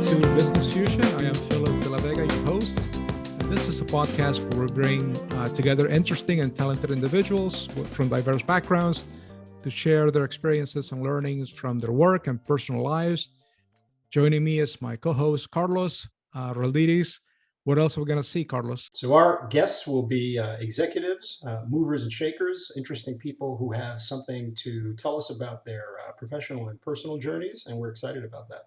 to Business Fusion. I am Philip de la Vega, your host. And this is a podcast where we bring together interesting and talented individuals from diverse backgrounds to share their experiences and learnings from their work and personal lives. Joining me is my co-host, Carlos Raldiris. What else are we going to see, Carlos? So our guests will be executives, movers and shakers, interesting people who have something to tell us about their professional and personal journeys, and we're excited about that.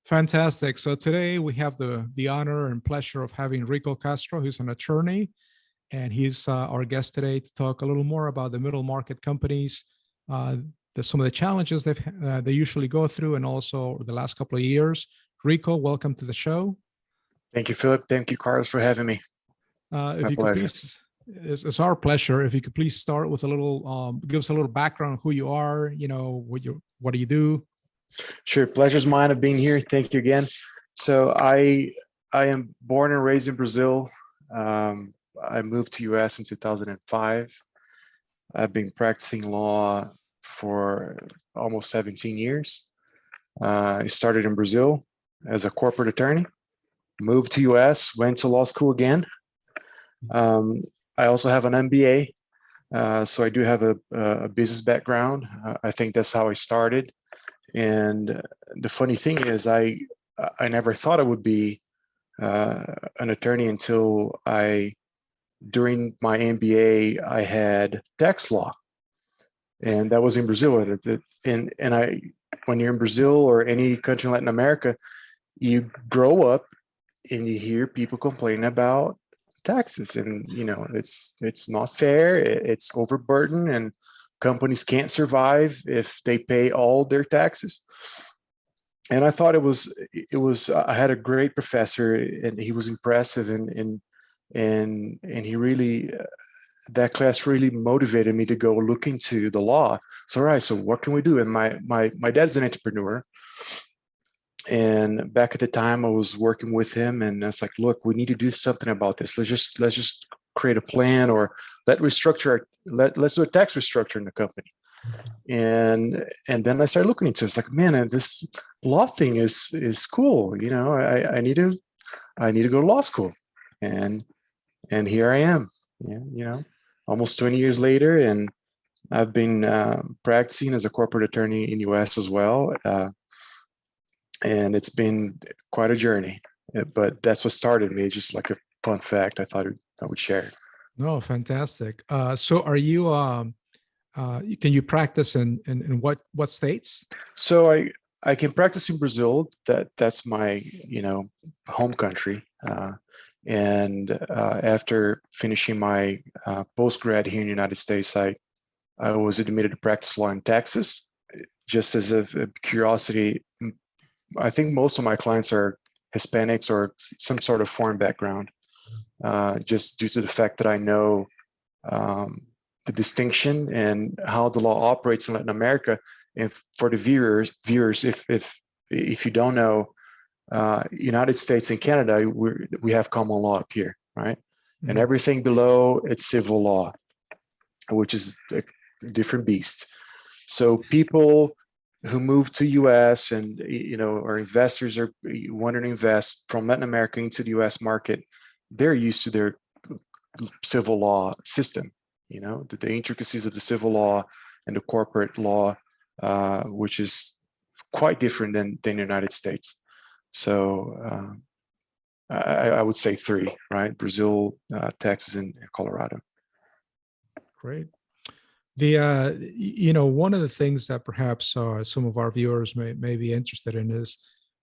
Fantastic. So today we have the honor and pleasure of having Rico Castro, who's an attorney, and he's our guest today to talk a little more about the middle market companies, some of the challenges they usually go through, and also the last couple of years. Rico, welcome to the show. Thank you, Philip. Thank you, Carlos, for having me. If you could please, it's our pleasure. If you could please start with a little, give us a little background on who you are. What do you do? Sure, pleasure's mine of being here. Thank you again. So I am born and raised in Brazil. I moved to US in 2005. I've been practicing law for almost 17 years. I started in Brazil as a corporate attorney, moved to US, went to law school again. I also have an MBA, so I do have a business background. I think that's how I started. And the funny thing is, I never thought I would be an attorney until during my MBA, I had tax law, and that was in Brazil. And when you're in Brazil or any country in Latin America, you grow up and you hear people complaining about taxes, and it's not fair, it's overburdened, and companies can't survive if they pay all their taxes. And I thought it was I had a great professor, and he was impressive, and he really that class really motivated me to go look into the law. So, all right, so what can we do? And my dad's an entrepreneur, and back at the time I was working with him, and I was like, look, we need to do something about this. Let's just create a plan, or let's do a tax restructure in the company. And then I started looking into it. It's like, man, this law thing is cool. I need to go to law school, and here I am. Almost 20 years later, and I've been practicing as a corporate attorney in US as well. And it's been quite a journey, but that's what started me. Just like a fun fact, I thought I would share. No, fantastic. So are you, can you practice in what states? So I can practice in Brazil. That's my, home country. And after finishing my post-grad here in the United States, I was admitted to practice law in Texas. Just as a curiosity, I think most of my clients are Hispanics or some sort of foreign background, just due to the fact that I know the distinction and how the law operates in Latin America. And for the viewers, if you don't know, United States and Canada, we have common law up here, right? Mm-hmm. And everything below, it's civil law, which is a different beast. So people who move to US and or investors are wanting to invest from Latin America into the US market, they're used to their civil law system, the intricacies of the civil law and the corporate law, which is quite different than the United States. So I would say three, right? Brazil, Texas, and Colorado. Great. One of the things that perhaps some of our viewers may be interested in is,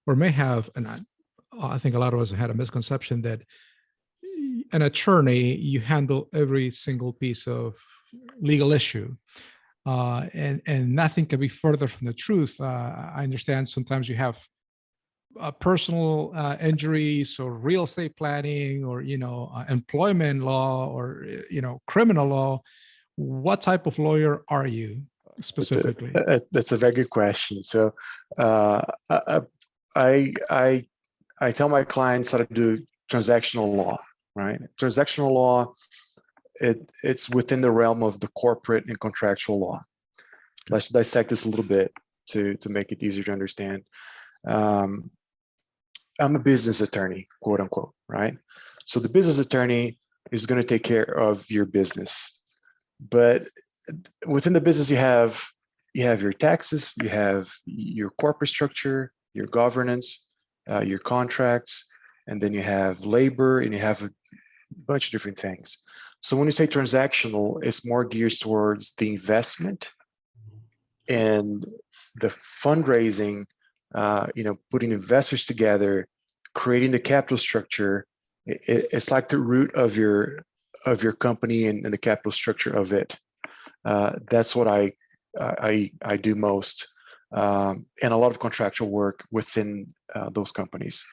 or may have, and I think a lot of us had a misconception that an attorney, you handle every single piece of legal issue, and nothing can be further from the truth. I understand sometimes you have personal injuries or real estate planning, or employment law, or criminal law. What type of lawyer are you specifically? That's a very good question. So I tell my clients how to do transactional law, right? Transactional law, it's within the realm of the corporate and contractual law. Let's dissect this a little bit to make it easier to understand. I'm a business attorney, quote unquote, right? So the business attorney is going to take care of your business, but within the business you have your taxes, you have your corporate structure, your governance, your contracts, and then you have labor, and you have a bunch of different things. So when you say transactional, it's more geared towards the investment and the fundraising, putting investors together, creating the capital structure. It's like the root of your company and the capital structure of it. That's what I do most, and a lot of contractual work within those companies,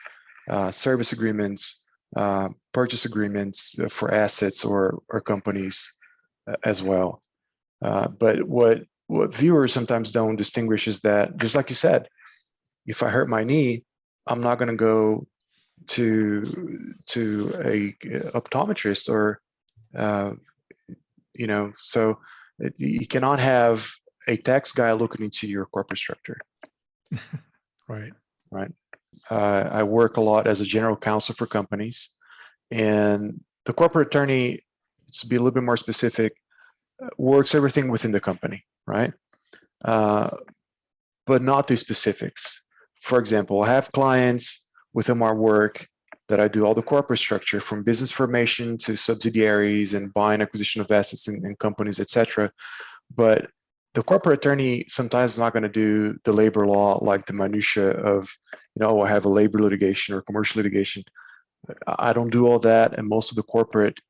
service agreements, purchase agreements for assets or companies as well. But what viewers sometimes don't distinguish is that, just like you said, if I hurt my knee, I'm not going to go to a optometrist or so you cannot have a tax guy looking into your corporate structure. Right. I work a lot as a general counsel for companies, and the corporate attorney, to be a little bit more specific, works everything within the company, right? But not the specifics. For example, I have clients with whom I work that I do all the corporate structure, from business formation to subsidiaries and buying acquisition of assets in companies, etc. But the corporate attorney sometimes is not going to do the labor law, like the minutia of, I have a labor litigation or commercial litigation. I don't do all that, and most of the corporate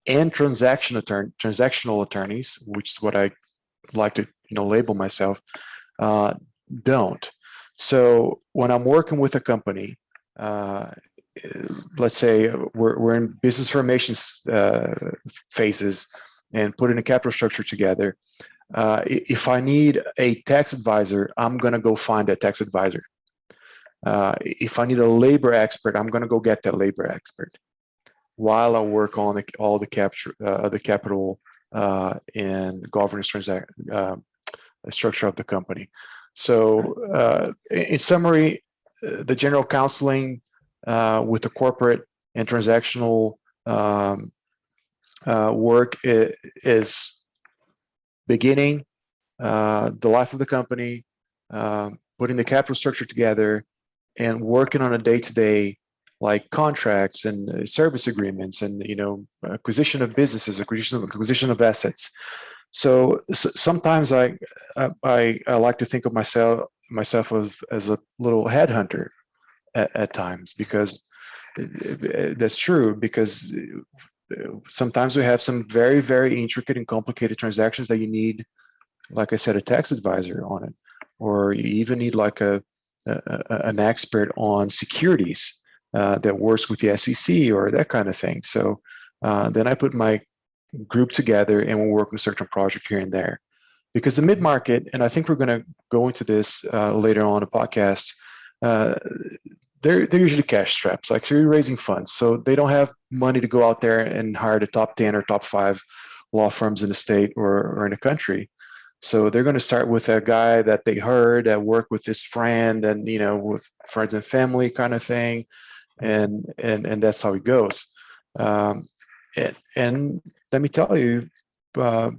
and transactional attorneys, which is what I like to label myself, don't. So when I'm working with a company, let's say we're in business formation phases and putting a capital structure together. If I need a tax advisor, I'm going to go find a tax advisor. If I need a labor expert, I'm going to go get that labor expert while I work on all the capital and governance structure of the company. So in summary, the general counseling with the corporate and transactional work is beginning the life of the company, putting the capital structure together, and working on a day-to-day, like contracts and service agreements, and acquisition of businesses, acquisition of assets. So sometimes I like to think of myself as a little headhunter at times, because that's true, because sometimes we have some very, very intricate and complicated transactions that you need, like I said, a tax advisor on it, or you even need like an expert on securities that works with the SEC or that kind of thing. So then I put my group together and we'll work on a certain project here and there. Because the mid-market, and I think we're going to go into this later on the podcast, they're usually cash straps, like, so you're raising funds. So they don't have money to go out there and hire the top 10 or top 5 law firms in the state or in the country. So they're going to start with a guy that they heard that worked with this friend and, with friends and family kind of thing. And that's how it goes. And let me tell you,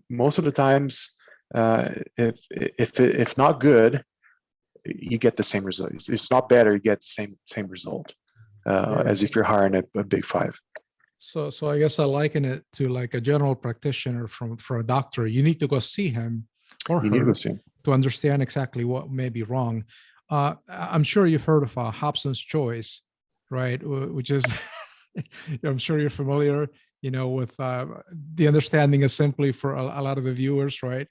most of the times, if not good, you get the same result. It's not better, you get the same result as if you're hiring a big 5. So I guess I liken it to like a general practitioner for a doctor. You need to go see him or her to understand exactly what may be wrong. I'm sure you've heard of Hobson's choice, right? Which is, I'm sure you're familiar, with the understanding is simply for a lot of the viewers, right?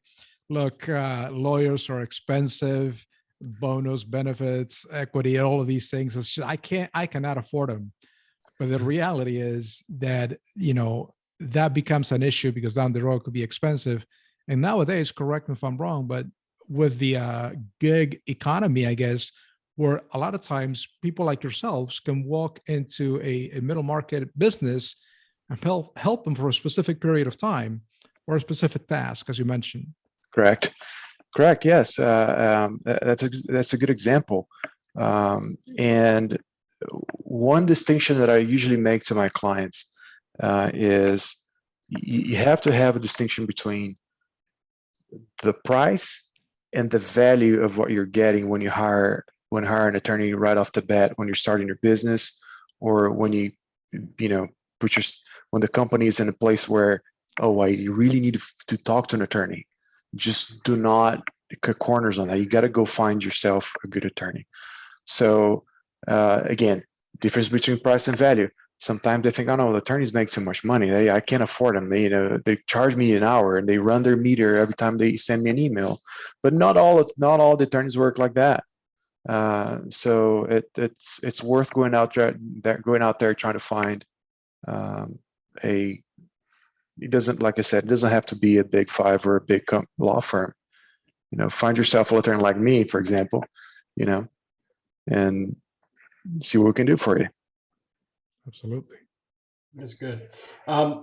Look, lawyers are expensive, bonus, benefits, equity, all of these things. It's just, I cannot afford them. But the reality is that, that becomes an issue because down the road it could be expensive. And nowadays, correct me if I'm wrong, but with the gig economy, I guess, where a lot of times people like yourselves can walk into a middle market business and help them for a specific period of time or a specific task, as you mentioned. Correct. Yes, that's a good example. And one distinction that I usually make to my clients is you have to have a distinction between the price and the value of what you're getting when you hire an attorney right off the bat when you're starting your business, or when you know put your when the company is in a place where, oh, you really need to talk to an attorney. Just do not cut corners on that. You got to go find yourself a good attorney. So again, difference between price and value. Sometimes they think, oh no, the attorneys make so much money. I can't afford them. They charge me an hour and they run their meter every time they send me an email. But not all the attorneys work like that. So it's worth going out there trying to find it doesn't, like I said, it doesn't have to be a big five or a big law firm. Find yourself an attorney like me, for example, and see what we can do for you. Absolutely. That's good. I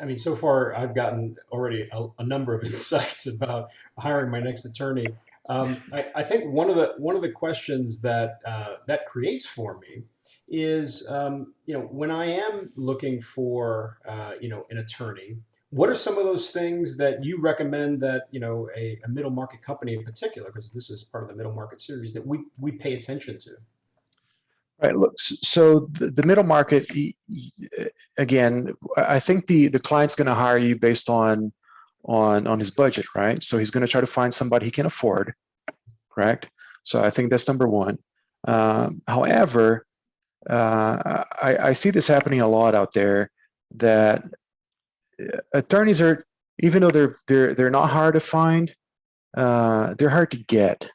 mean, so far I've gotten already a number of insights about hiring my next attorney. I think one of the questions that that creates for me is, when I am looking for, an attorney, what are some of those things that you recommend that, a middle market company in particular, because this is part of the middle market series, that we pay attention to? Right. Look, so the middle market, again, I think the client's going to hire you based on his budget, right? So he's going to try to find somebody he can afford, correct? So I think that's number one. However, I see this happening a lot out there, that attorneys are, even though they're not hard to find, they're hard to get.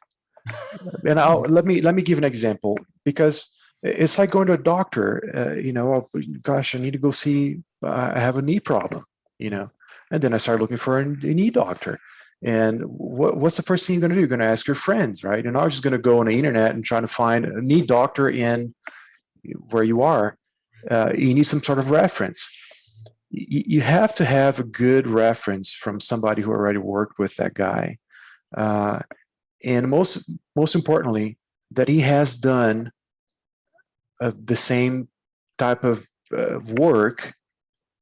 And let me give an example, because it's like going to a doctor. Oh, gosh, I need to go see. I have a knee problem. And then I started looking for a knee doctor. And what's the first thing you're going to do? You're going to ask your friends, right? You're not just going to go on the internet and try to find a knee doctor in where you are. You need some sort of reference. You have to have a good reference from somebody who already worked with that guy. And most importantly, that he has done the same type of work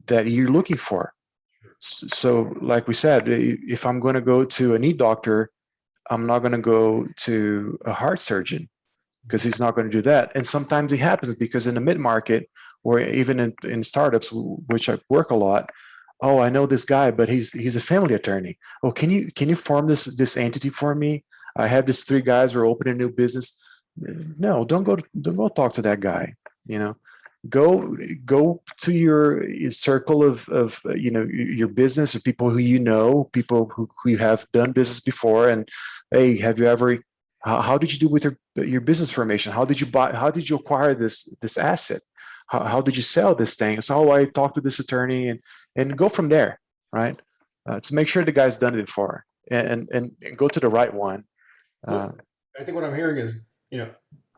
that you're looking for. So like we said, if I'm going to go to a knee doctor, I'm not going to go to a heart surgeon, because he's not going to do that. And sometimes it happens because in the mid-market, or even in startups, which I work a lot, oh, I know this guy, but he's a family attorney. Oh, can you form this entity for me? I have these 3 guys who are opening a new business. No, don't go talk to that guy. Go to your circle of your business, or people who people who have done business before, and hey, have you ever? How did you do with your business formation? How did you acquire this asset? How did you sell this thing? So I talked to this attorney, and go from there, right? To make sure the guy's done it before, and go to the right one. I think what I'm hearing is,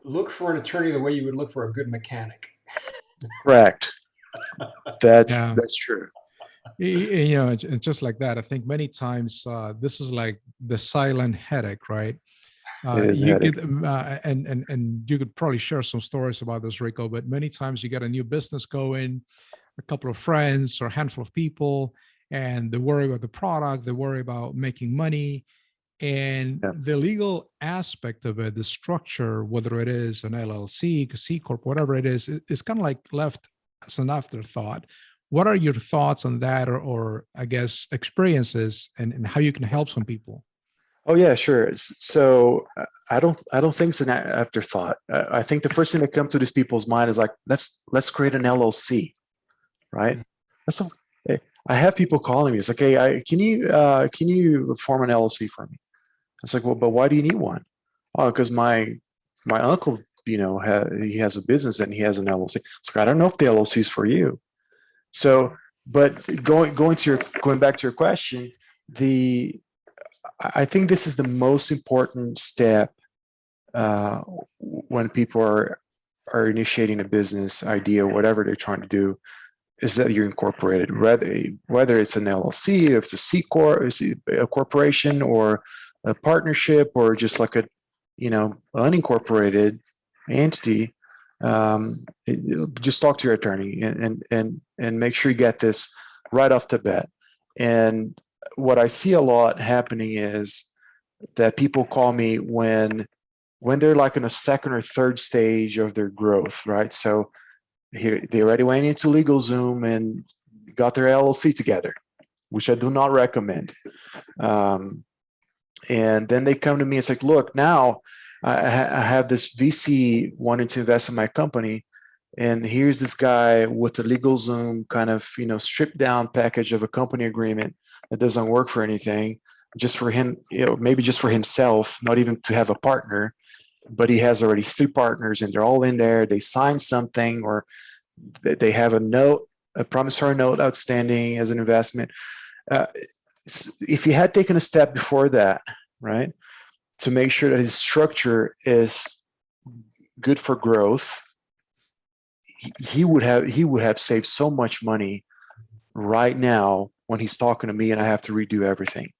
look for an attorney the way you would look for a good mechanic. Correct. That's true. It's just like that. I think many times this is like the silent headache, right? You get and you could probably share some stories about this, Rico. But many times you get a new business going, a couple of friends or a handful of people, and they worry about the product, they worry about making money, and the legal aspect of it, the structure, whether it is an LLC, C corp, whatever it is kind of like left as an afterthought. What are your thoughts on that, or I guess experiences, and how you can help some people? Oh yeah, sure. So I don't think it's an afterthought. I think the first thing that comes to these people's mind is like, let's create an LLC, right? I have people calling me. It's like, hey, can you form an LLC for me? It's like, well, but why do you need one? Oh, because my uncle, he has a business and he has an LLC. It's like, I don't know if the LLC is for you. So, but going back to your question, I think this is the most important step when people are initiating a business idea, whatever they're trying to do, is that you're incorporated. Whether it's an LLC, if it's a C corp, a corporation, or a partnership, or just like a unincorporated entity, Just talk to your attorney and make sure you get this right off the bat. And what I see a lot happening is that people call me when they're like in a second or third stage of their growth, right? So here they already went into LegalZoom and got their LLC together, which I do not recommend. And then they come to me and say, look, now I have this VC wanting to invest in my company. And here's this guy with the LegalZoom kind of, stripped down package of a company agreement that doesn't work for anything, just for him, maybe just for himself, not even to have a partner, but he has already 3 partners and they're all in there. They signed something, or they have a promissory note outstanding as an investment. If he had taken a step before that, right, to make sure that his structure is good for growth, he would have saved so much money right now when he's talking to me and I have to redo everything.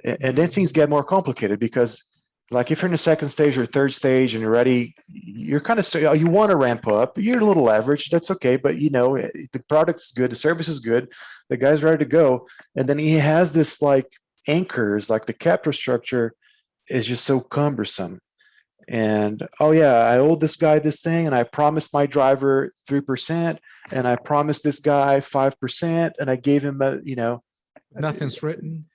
And then things get more complicated because, like, if you're in the second stage or third stage and you're kind of, you want to ramp up, you're a little average, that's okay. But the product is good, the service is good, the guy's ready to go. And then he has this like anchors, like the capital structure is just so cumbersome. And, oh yeah, I owe this guy this thing, and I promised my driver 3%, and I promised this guy 5%, and I gave him Nothing's written.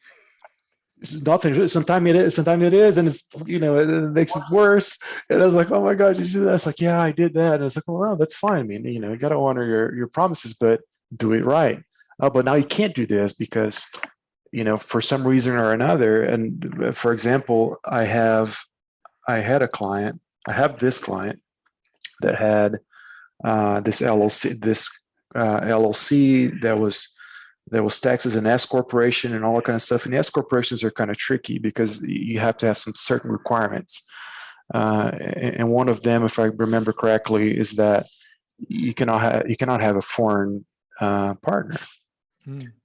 Nothing. Sometimes it is, and it's it makes it worse. And I was like, oh my god, did you do that? It's like, yeah, I did that. And it's like, well, that's fine. I mean, you got to honor your promises, but do it right. Oh, but now you can't do this because for some reason or another. And for example, I have this client that had this LLC that was taxed as an S corporation and all that kind of stuff. And the S corporations are kind of tricky because you have to have some certain requirements. And one of them, if I remember correctly, is that you cannot have a foreign partner.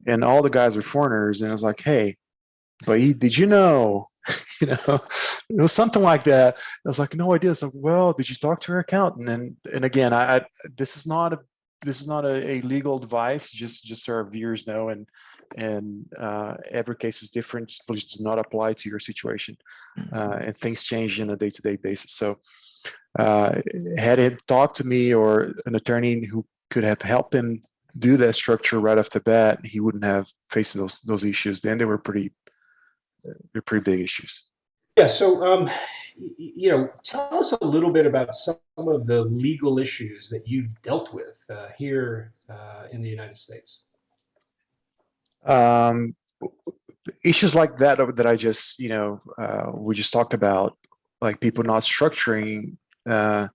And all the guys are foreigners. And I was like, hey, but did you know? It was something like that. I was like, no idea. So, well, did you talk to your accountant? And again, this is not a legal advice. Just so our viewers know, and every case is different. Please do not apply to your situation, and things change on a day-to-day basis. So, had him talked to me or an attorney who could have helped him do that structure right off the bat, he wouldn't have faced those issues. Then they were pretty big issues. Yeah. So, tell us a little bit about some of the legal issues that you've dealt with here in the United States. Issues like that I just, we just talked about, like people not structuring their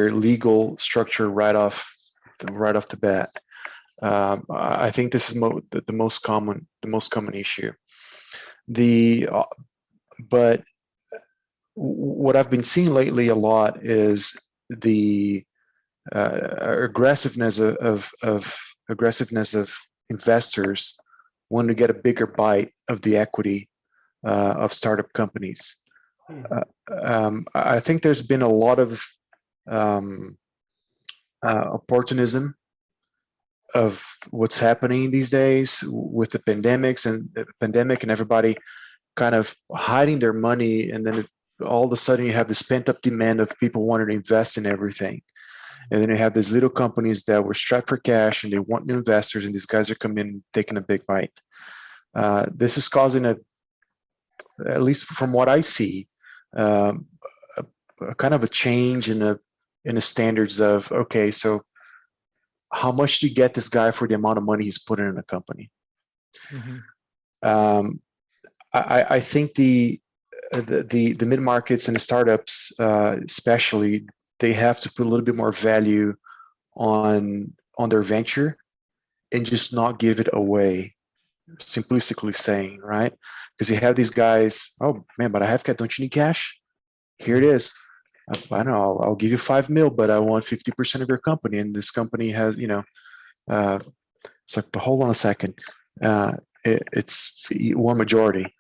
legal structure right off the bat. I think this is the most common issue. But what I've been seeing lately a lot is the aggressiveness of investors wanting to get a bigger bite of the equity of startup companies. I think there's been a lot of opportunism of what's happening these days with the pandemic and everybody kind of hiding their money, and then all of a sudden you have this pent-up demand of people wanting to invest in everything. And then you have these little companies that were strapped for cash and they want new investors, and these guys are coming in taking a big bite. This is causing at least from what I see, a kind of a change in the standards of, okay, so how much do you get this guy for the amount of money he's putting in a company? Mm-hmm. I think the mid markets and the startups, especially, they have to put a little bit more value on their venture and just not give it away. Simplistically saying, right? Because you have these guys, oh man, but I have cash. Don't you need cash? Here it is. I don't know. I'll give you $5 million, but I want 50% of your company, and this company has, it's like, but hold on a second. It's one majority.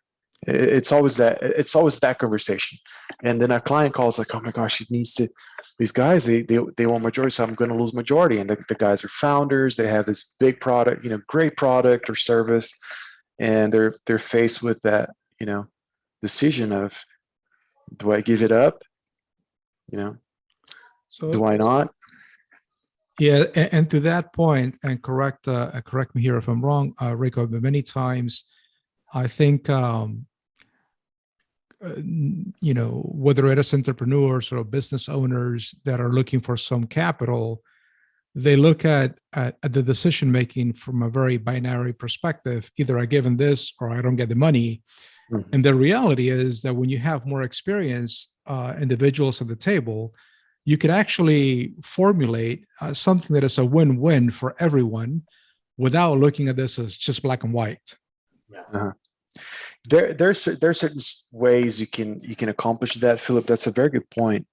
It's always that conversation. And then our client calls like, oh my gosh, these guys, they want majority, so I'm going to lose majority. And the guys are founders. They have this big product, great product or service. And they're faced with that, decision of, do I give it up? So Do I not? yeah, and to that point, and correct me here if I'm wrong, Rico, but many times I think whether it is entrepreneurs or business owners that are looking for some capital, they look at the decision making from a very binary perspective. Either I give them this or I don't get the money. Mhm. And the reality is that when you have more experienced individuals at the table, you could actually formulate something that is a win-win for everyone without looking at this as just black and white. Uh-huh. There's certain ways you can accomplish that, Philip. That's a very good point.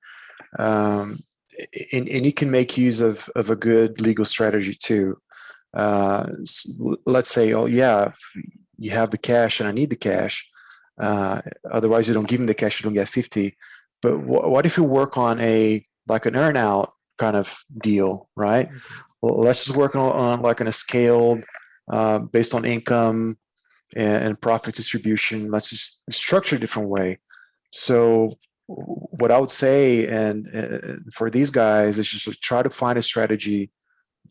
And you can make use of a good legal strategy too. Let's say, oh yeah, you have the cash and I need the cash. Otherwise, you don't give me the cash, you don't get 50. But what if you work on like an earn out kind of deal, right? Okay. Well, let's just work on like on a scaled based on income and profit distribution. Let's just structure a different way. So what I would say, and for these guys, is just try to find a strategy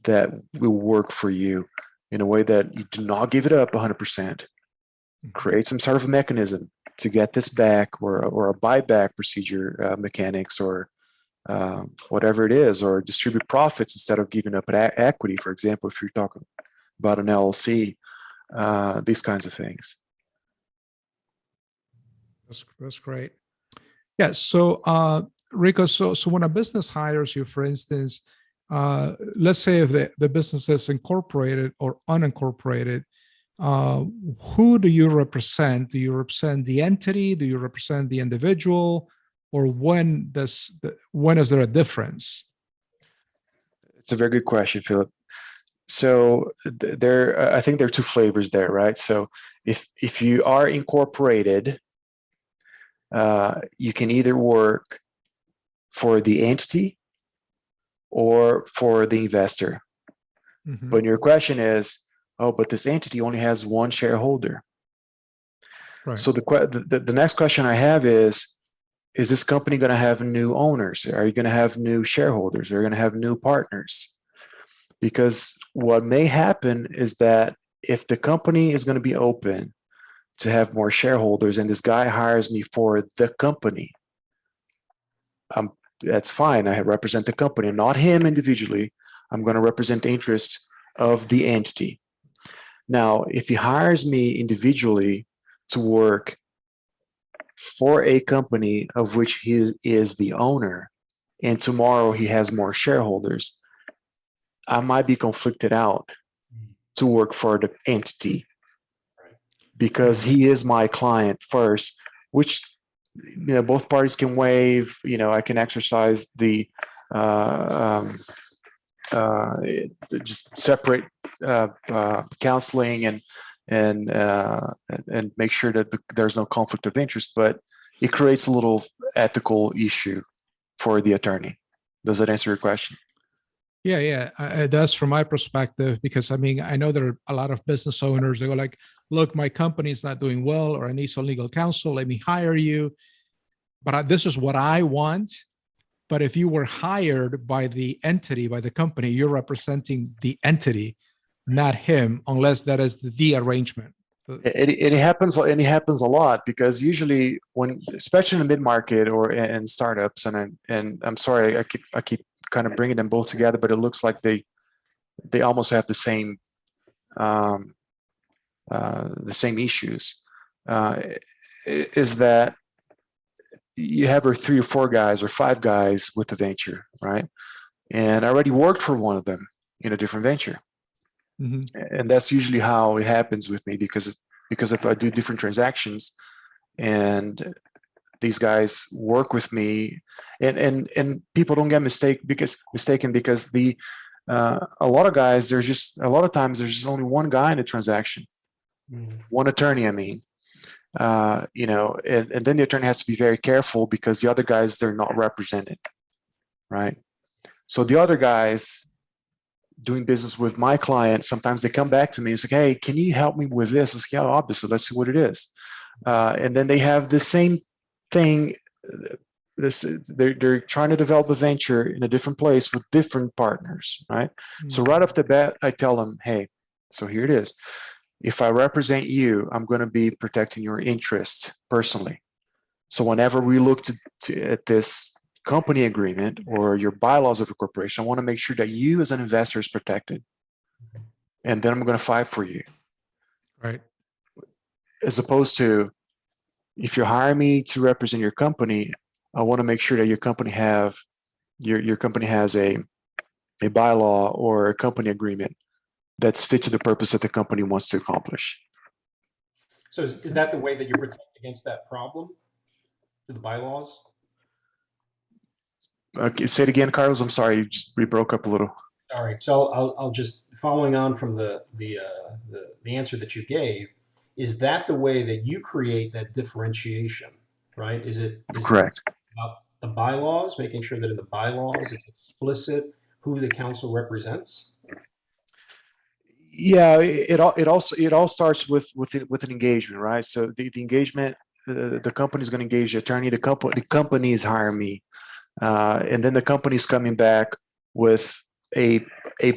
that will work for you in a way that you do not give it up 100%. Create some sort of a mechanism to get this back, or a buyback procedure mechanics, or whatever it is, or distribute profits instead of giving up equity, for example, if you're talking about an LLC, these kinds of things. That's great. Yeah. So, Rico, so when a business hires you, for instance, let's say if the business is incorporated or unincorporated, who do you represent? Do you represent the entity? Do you represent the individual? Or when is there a difference? It's a very good question, Philip. So I think there are two flavors there, right? So if you are incorporated, you can either work for the entity or for the investor. Mhm. But your question is, oh, but this entity only has one shareholder. Right. So the next question I have is this company going to have new owners? Are you going to have new shareholders? Are you going to have new partners? Because what may happen is that if the company is going to be open to have more shareholders and this guy hires me for the company, that's fine. I represent the company, not him individually. I'm going to represent the interests of the entity. Now, if he hires me individually to work for a company of which he is the owner, and tomorrow he has more shareholders, I might be conflicted out to work for the entity because he is my client first, which both parties can waive. I can exercise the just separate counseling and make sure that there's no conflict of interest, but it creates a little ethical issue for the attorney. Does that answer your question? Yeah, it does from my perspective, because I mean, I know there are a lot of business owners that go like, look, my company is not doing well, or I need some legal counsel, let me hire you. But this is what I want. But if you were hired by the entity, by the company, you're representing the entity, not him, unless that is the arrangement. It happens, and it happens a lot, because usually especially in the mid-market or in startups, and I'm sorry, I keep kind of bringing them both together, but it looks like they almost have the same issues. Is that you have 3 or 4 guys or 5 guys with the venture, right? And I already worked for one of them in a different venture. Mm-hmm. And that's usually how it happens with me, because if I do different transactions and these guys work with me, and people don't get mistaken because a lot of guys, a lot of times there's just only one guy in the transaction, one attorney, I mean. and then the attorney has to be very careful because the other guys, they're not represented, right? So the other guys doing business with my client, sometimes they come back to me and say, hey, can you help me with this? I say, yeah, obviously, let's see what it is. And then they have the same thing. They're trying to develop a venture in a different place with different partners, right? So right off the bat, I tell them, hey, so here it is. If I represent you, I'm going to be protecting your interests personally. So whenever we look at this company agreement or your bylaws of a corporation, I want to make sure that you as an investor is protected. And then I'm going to fight for you. Right. As opposed to, if you hire me to represent your company, I want to make sure that your company has a bylaw or a company agreement that's fit to the purpose that the company wants to accomplish. So is that the way that you protect against that problem, through the bylaws? Okay, say it again, Carlos. I'm sorry, we broke up a little. Sorry. So I'll just, following on from the answer that you gave, is that the way that you create that differentiation, right? Is it Correct. about the bylaws, making sure that in the bylaws it's explicit who the council represents? Yeah, it all starts with an engagement, right? So the engagement, the company is going to engage the attorney. The company is hiring me, and then the company is coming back with a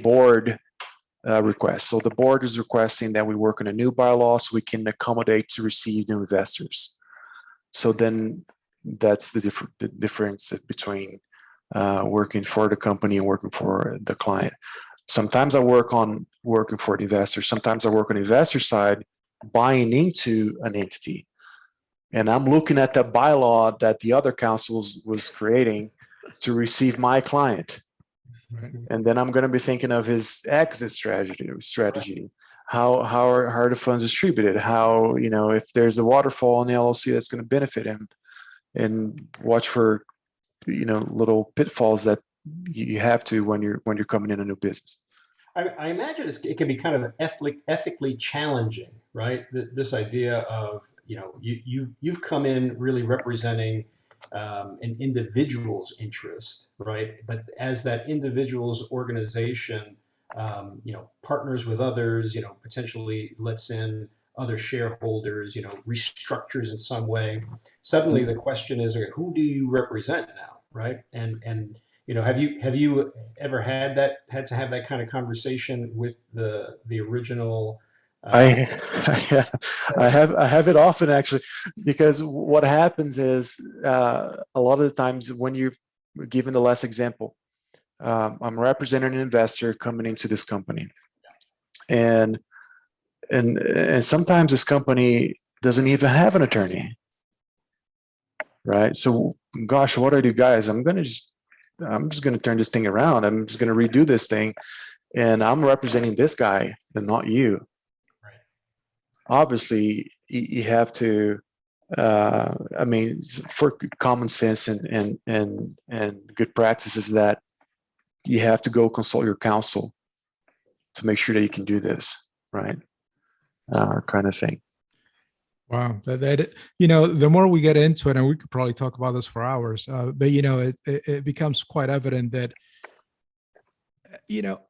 board request. So the board is requesting that we work on a new bylaw so we can accommodate to receive new investors. So then that's the difference between working for the company and working for the client. Sometimes I work on working for the investor. Sometimes I work on the investor side, buying into an entity. And I'm looking at the bylaw that the other council was creating to receive my client. Right. And then I'm going to be thinking of his exit strategy. How are the funds distributed? How, if there's a waterfall in the LLC that's going to benefit him, and watch for, little pitfalls that you have to when you're coming in a new business. I imagine it can be kind of ethically challenging, right? This idea of, you've come in really representing an individual's interest, right? But as that individual's organization, partners with others, potentially lets in other shareholders, restructures in some way. Suddenly the question is, okay, who do you represent now, right? And have you ever had to have that kind of conversation with the original? I I have it often, actually, because what happens is a lot of the times when you're given the last example, I'm representing an investor coming into this company, and sometimes this company doesn't even have an attorney, right? So gosh, what I do, guys, I'm just going to turn this thing around. I'm just going to redo this thing, and I'm representing this guy and not you. Right. Obviously, you have to. I mean, for common sense and good practices, that you have to go consult your counsel to make sure that you can do this, right? Kind of thing. Wow, the more we get into it, and we could probably talk about this for hours, but it becomes quite evident that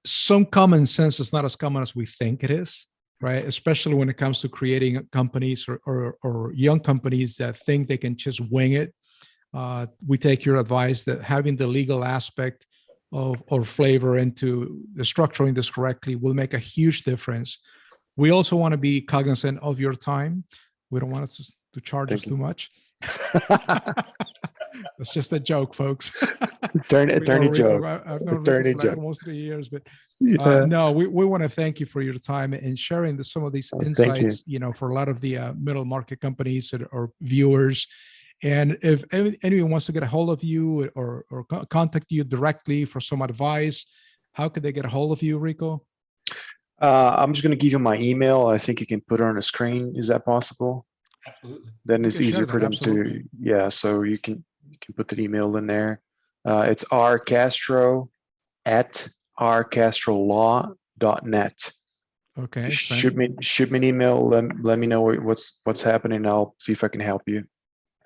some common sense is not as common as we think it is, right? Especially when it comes to creating companies or young companies that think they can just wing it. We take your advice that having the legal aspect of or flavor into the structuring this correctly will make a huge difference. We also want to be cognizant of your time. We don't want to charge us too much. That's just a joke, folks. Attorney joke. I've known Rico for like almost 3 years, but no, we want to thank you for your time and sharing some of these insights, for a lot of the middle market companies or viewers. And if anyone wants to get a hold of you or contact you directly for some advice, how could they get a hold of you, Rico? I'm just going to give you my email. I think you can put it on the screen. Is that possible? Absolutely. Then it's easier for them to, so you can put the email in there. It's rcastro@rcastrolaw.net. Okay. Shoot me an email. Let me know what's happening. I'll see if I can help you.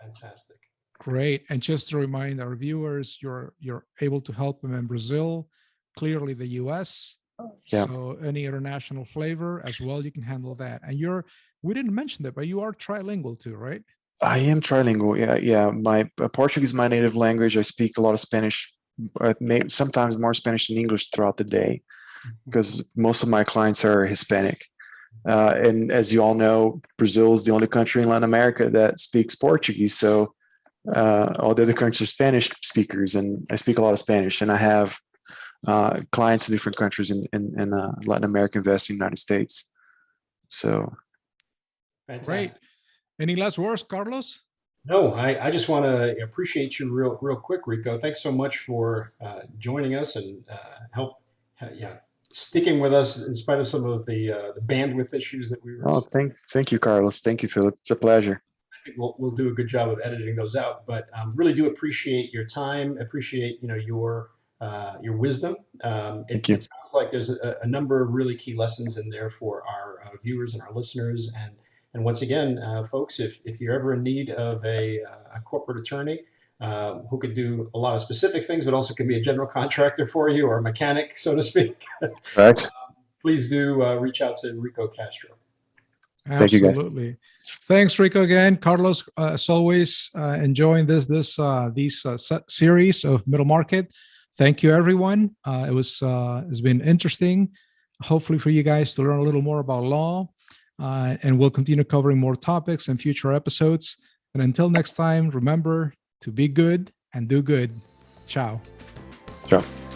Fantastic. Great. And just to remind our viewers, you're able to help them in Brazil, clearly the US. Yeah. So any international flavor as well, you can handle that. And we didn't mention that, but you are trilingual too, right? I am trilingual. Yeah. My Portuguese is my native language. I speak a lot of Spanish, sometimes more Spanish than English throughout the day, because most of my clients are Hispanic. And as you all know, Brazil is the only country in Latin America that speaks Portuguese. So all the other countries are Spanish speakers, and I speak a lot of Spanish. And I have clients in different countries in Latin America, invest in the United States. So, Fantastic. Great. Any last words, Carlos? No, I just want to appreciate you real quick, Rico. Thanks so much for joining us and sticking with us in spite of some of the bandwidth issues that we were. oh, thank you, Carlos. Thank you, Philip. It's a pleasure. I think we'll do a good job of editing those out, but really do appreciate your time. Appreciate your wisdom. Thank you. It sounds like there's a number of really key lessons in there for our viewers and our listeners. And once again, folks, if you're ever in need of a corporate attorney who could do a lot of specific things, but also can be a general contractor for you or a mechanic, so to speak, Right. Please do reach out to Rico Castro. Thank you, guys. Absolutely. Thanks, Rico. Again, Carlos, as always, enjoying these series of middle market. Thank you, everyone. It's been interesting, hopefully for you guys to learn a little more about law. And we'll continue covering more topics in future episodes. And until next time, remember to be good and do good. Ciao. Ciao.